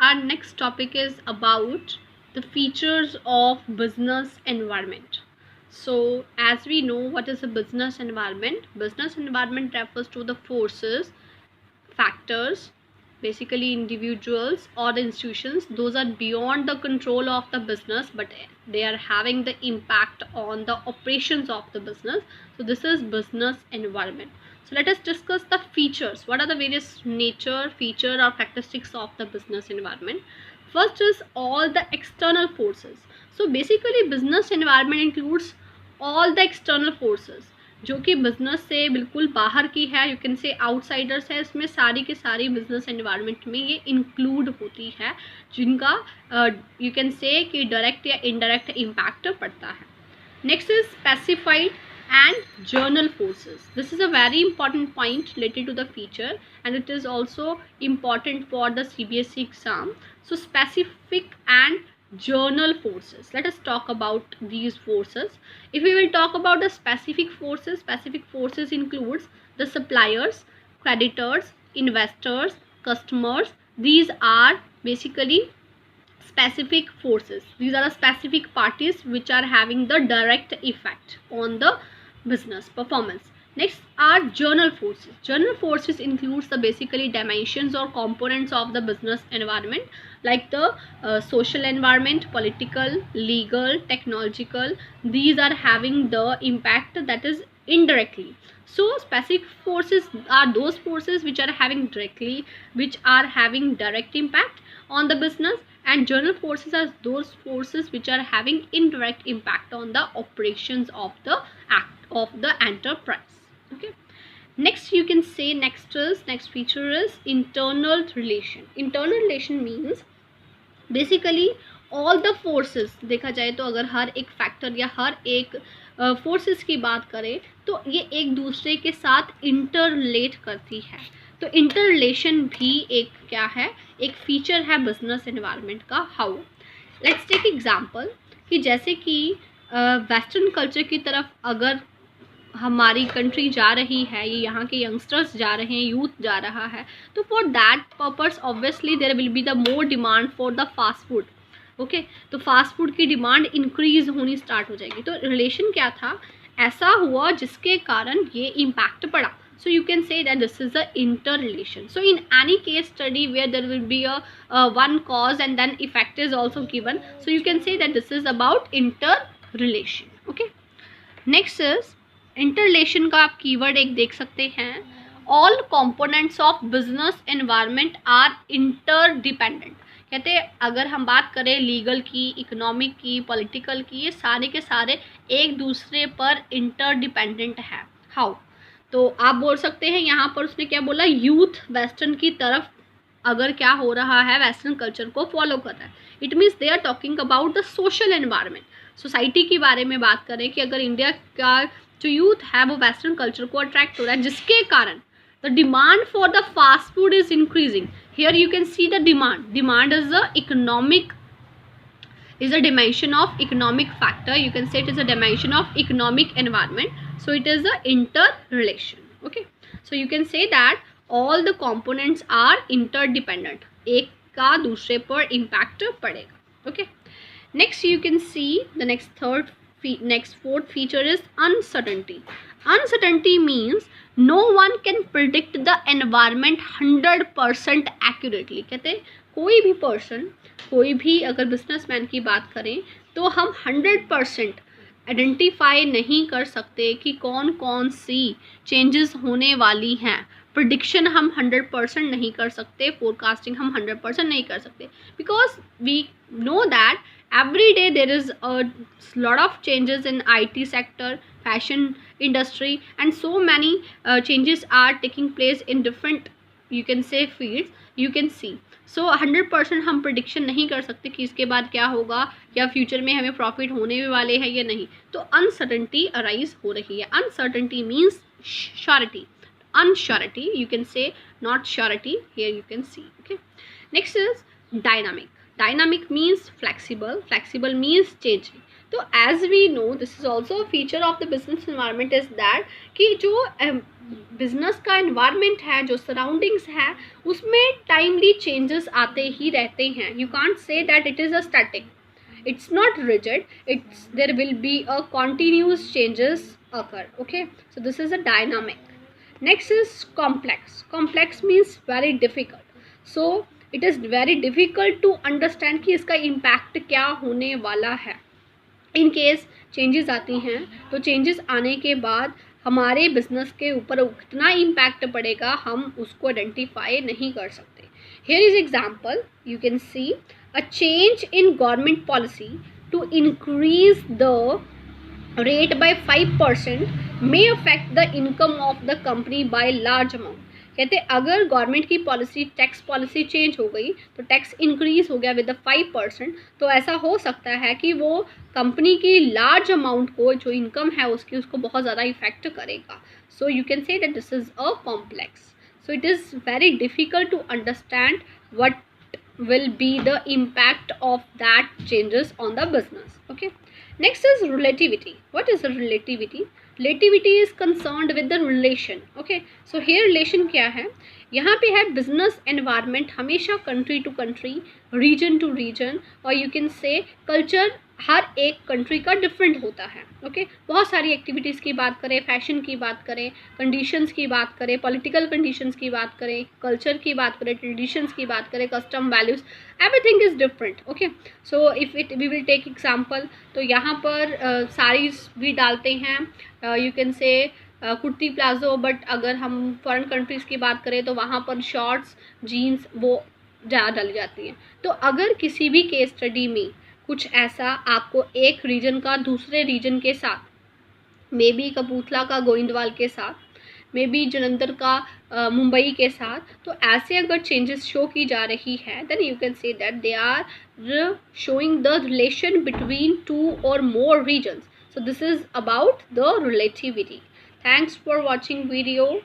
our next topic is about the features of business environment. So, as we know, what is a business environment? Business environment refers to the forces, factors, basically individuals or the institutions, those are beyond the control of the business, but they are having the impact on the operations of the business. So this is business environment. So let us discuss the features. What are the various nature, feature or characteristics of the business environment? First is all the external forces. So basically business environment includes all the external forces जो कि business से बिल्कुल बाहर की है, you can से outsiders है, इसमें सारी की सारी बिजनेस एनवायरनमेंट में ये इंक्लूड होती है, जिनका यू कैन से कि डायरेक्ट या इनडायरेक्ट इम्पैक्ट पड़ता है. Next is specified and journal forces. This is a very important point related to the feature and it is also important for the CBSE exam. So specific and journal forces, let us talk about these forces. If we will talk about the specific forces includes the suppliers, creditors, investors, customers. These are basically specific forces. These are the specific parties which are having the direct effect on the business performance. Next are journal forces. Journal forces includes the basically dimensions or components of the business environment like the social environment, political, legal, technological. These are having the impact that is indirectly. So specific forces are those forces which are having directly, which are having direct impact on the business, and journal forces are those forces which are having indirect impact on the operations of the enterprise. Okay, next you can say next feature is internal relation. Internal relation means basically all the forces, देखा जाए तो अगर हर एक factor या हर एक forces की बात करें तो ये एक दूसरे के साथ इंटर रिलेट करती है. तो इंटर रिलेशन भी एक क्या है, एक फीचर है बिजनेस एनवायरनमेंट का. हाउ, लेट्स टेक एग्जांपल कि जैसे कि वेस्टर्न कल्चर की तरफ अगर हमारी कंट्री जा रही है, ये यहाँ के यंगस्टर्स जा रहे हैं, यूथ जा रहा है, तो for that purpose obviously there will be the more demand for the fast food. Okay, तो फास्ट फूड की डिमांड इंक्रीज होनी स्टार्ट हो जाएगी. तो रिलेशन क्या था, ऐसा हुआ जिसके कारण ये इम्पैक्ट पड़ा. So you can say that this is the interrelation. So in any case study where there will be a one cause and then effect is also given, so you can say that this is about interrelation. Okay, next is interrelation का आप keyword एक देख सकते हैं. All components of business environment are interdependent. कहते हैं अगर हम बात करें लीगल की, इकोनॉमिक की, पॉलिटिकल की, ये सारे के सारे एक दूसरे पर इंटरडिपेंडेंट है. हाउ, तो आप बोल सकते हैं यहाँ पर उसने क्या बोला, यूथ वेस्टर्न की तरफ अगर क्या हो रहा है, वेस्टर्न कल्चर को फॉलो कर रहा है. It means they are talking about the social environment. Society के बारे में बात करें कि अगर इंडिया का जो यूथ है वो वेस्टर्न कल्चर को अट्रैक्ट हो रहा है, जिसके कारण the demand for the fast food is increasing. Here you can see the demand is the economic, is a dimension of economic factor. You can say it is a dimension of economic environment. So it is a interrelation. Okay, so you can say that all the components are interdependent. एक का दूसरे पर impact पड़ेगा. Okay, next you can see the next fourth feature is uncertainty. Uncertainty means no one can predict the environment 100% accurately. कहते हैं कोई भी person, कोई भी अगर बिजनेसमैन की बात करें तो हम 100% आइडेंटिफाई नहीं कर सकते कि कौन कौन सी चेंजेस होने वाली हैं. प्रिडिक्शन हम 100% नहीं कर सकते, फोरकास्टिंग हम 100% नहीं कर सकते, because we know that every day there is a lot of changes in IT sector, fashion industry, and so many changes are taking place in different, you can say, fields. You can see, so 100% हम prediction नहीं कर सकते कि इसके बाद क्या होगा या फ्यूचर में हमें प्रॉफिट होने वाले हैं या नहीं. तो अनसर्टेनिटी अराइज हो रही है. Uncertainty means surety, unsurety, you can say, not surety. Here you can see. Okay, next is dynamic. Dynamic means flexible, flexible means changing. तो as we know this is also feature of the business environment is that कि जो business का environment है, जो surroundings है, उसमें timely changes आते ही रहते हैं. You can't say that it is a static, it's not rigid, it's there will be a continuous changes occur. Okay, so this is a dynamic. Next is complex. Complex means very difficult, so it is very difficult to understand कि इसका impact क्या होने वाला है. In case changes आती हैं तो changes आने के बाद हमारे बिजनेस के ऊपर कितना इम्पैक्ट पड़ेगा हम उसको आइडेंटिफाई नहीं कर सकते. Here is example, you can see a change in government policy to increase the rate by 5% may affect the income of the company by large amount. कहते अगर गवर्नमेंट की पॉलिसी, टैक्स पॉलिसी चेंज हो गई तो tax increase हो गया with 5%, तो ऐसा हो सकता है कि वो कंपनी की लार्ज अमाउंट को, जो इनकम है उसकी, उसको बहुत ज़्यादा इफेक्ट करेगा. So you can say that this is a complex. So it is very difficult to understand what will be the impact of that changes on the business. Okay, next is relativity. What is the relativity? Relativity is concerned with the relation. Okay, so here relation क्या है, यहाँ पे है business environment हमेशा country to country, region to region, और you can say culture हर एक country का डिफरेंट होता है. ओके, बहुत सारी एक्टिविटीज़ की बात करें, फैशन की बात करें, कंडीशंस की बात करें, पॉलिटिकल कंडीशंस की बात करें, कल्चर की बात करें, ट्रेडिशंस की बात करें, custom values, everything is different. Okay, so if it we will take example, तो यहाँ पर साड़ीज़ भी डालते हैं, यू कैन से कुर्ती प्लाजो, बट अगर हम फॉरेन कंट्रीज़ की बात करें तो वहाँ पर शॉर्ट्स, जीन्स वो ज़्यादा डाली जाती हैं. तो अगर किसी भी केस स्टडी में कुछ ऐसा आपको एक रीजन का दूसरे रीजन के साथ, मे बी कपूरथला का गोइंदवाल के साथ, मे बी जलंधर का मुंबई के साथ, तो ऐसे अगर चेंजेस शो की जा रही है, then you can say that they are showing the relation between two or more regions. So this is about the relativity. Thanks for watching video.